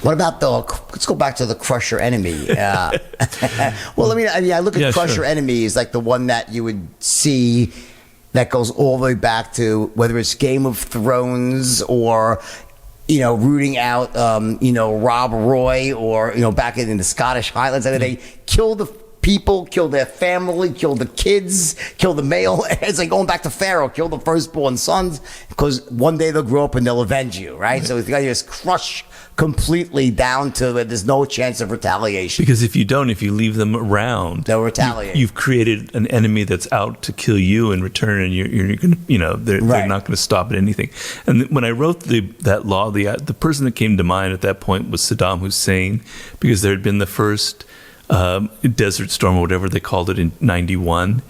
What about let's go back to the Crush Your Enemy. Well, I look at Crush Your Enemy as like the one that you would see that goes all the way back to whether it's Game of Thrones or, rooting out, Rob Roy or, back in the Scottish Highlands. I mean, they kill the people, kill their family, kill the kids, kill the male. It's like going back to Pharaoh, kill the firstborn sons, because one day they'll grow up and they'll avenge you, right? So it's got to just crush completely down to where there's no chance of retaliation. Because if you leave them around, they'll retaliate. You've created an enemy that's out to kill you in return, and you're going to, they're not going to stop at anything. And when I wrote that law, the person that came to mind at that point was Saddam Hussein, because there had been the first Desert Storm or whatever they called it in 91,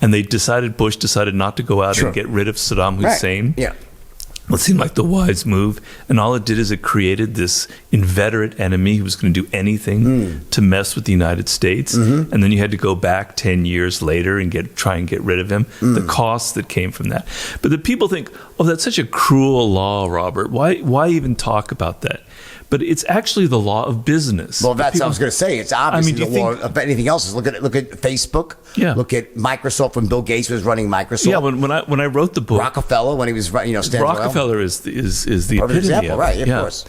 and Bush decided not to go out and get rid of Saddam Hussein. Right. Yeah. Well, it seemed like the wise move, and all it did is it created this inveterate enemy who was going to do anything to mess with the United States, and then you had to go back 10 years later and try and get rid of him. The costs that came from that. But the people think, oh, that's such a cruel law, Robert. Why even talk about that? But it's actually the law of business. Well, that's what I was going to say. It's obviously the law of anything else. Look at Facebook. Yeah. Look at Microsoft when Bill Gates was running Microsoft. Yeah. When I wrote the book, Rockefeller when he was Rockefeller is the epitome example, of it. right? Of course.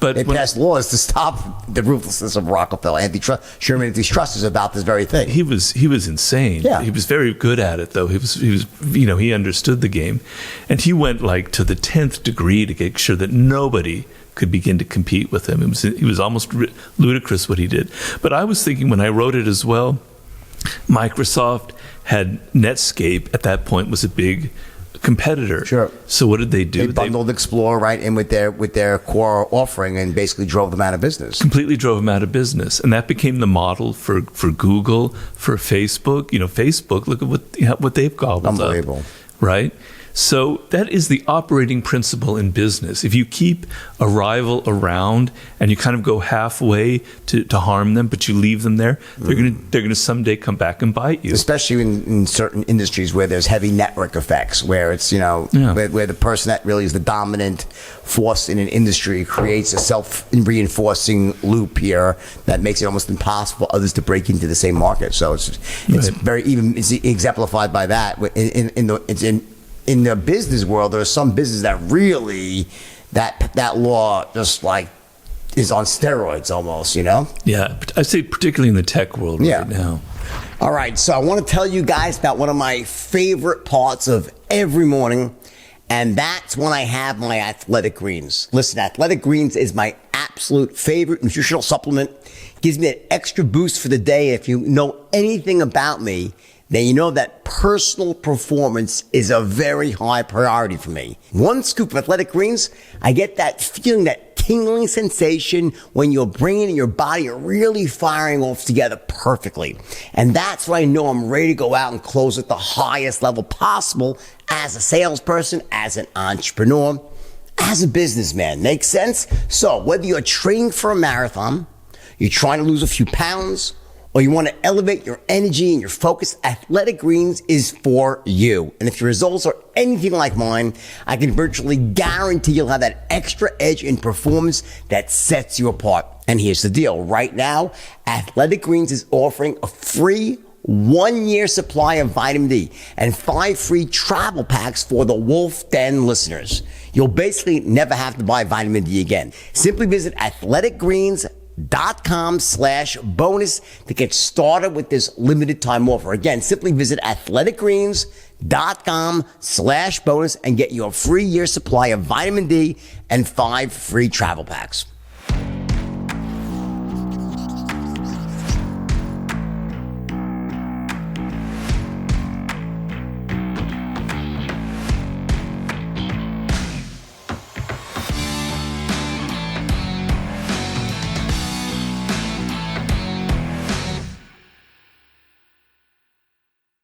But they passed laws to stop the ruthlessness of Rockefeller. Sherman Antitrust is about this very thing. He was insane. Yeah. He was very good at it, though. He was he understood the game, and he went like to the 10th degree to make sure that nobody could begin to compete with him. It was almost ludicrous what he did. But I was thinking when I wrote it as well, Microsoft had Netscape at that point was a big competitor. Sure. So what did they do? They bundled Explorer right in with their core offering and basically drove them out of business. Completely drove them out of business, and that became the model for Google, for Facebook. Facebook, look at what they've gobbled up. Unbelievable. Right? So that is the operating principle in business. If you keep a rival around and you kind of go halfway to harm them, but you leave them there, they're gonna someday come back and bite you. Especially in certain industries where there's heavy network effects, where it's where the person that really is the dominant force in an industry creates a self-reinforcing loop here that makes it almost impossible for others to break into the same market. So it's it's exemplified by that in the business world. There are some businesses that really that law just like is on steroids almost, Yeah, I say particularly in the tech world right now. All right, so I want to tell you guys about one of my favorite parts of every morning, and that's when I have my Athletic Greens. Listen, Athletic Greens is my absolute favorite nutritional supplement. Gives me an extra boost for the day. If you know anything about me, then you know that personal performance is a very high priority for me. One scoop of Athletic Greens, I get that feeling, that tingling sensation when your brain and your body are really firing off together perfectly. And that's when I know I'm ready to go out and close at the highest level possible as a salesperson, as an entrepreneur, as a businessman. Make sense? So whether you're training for a marathon, you're trying to lose a few pounds, or you want to elevate your energy and your focus, Athletic Greens is for you. And if your results are anything like mine, I can virtually guarantee you'll have that extra edge in performance that sets you apart. And here's the deal. Right now, Athletic Greens is offering a free 1-year supply of vitamin D and 5 free travel packs for the Wolf Den listeners. You'll basically never have to buy vitamin D again. Simply visit athleticgreens.com/bonus to get started with this limited time offer. Again, simply visit athleticgreens.com/bonus and get your free year supply of vitamin D and 5 free travel packs.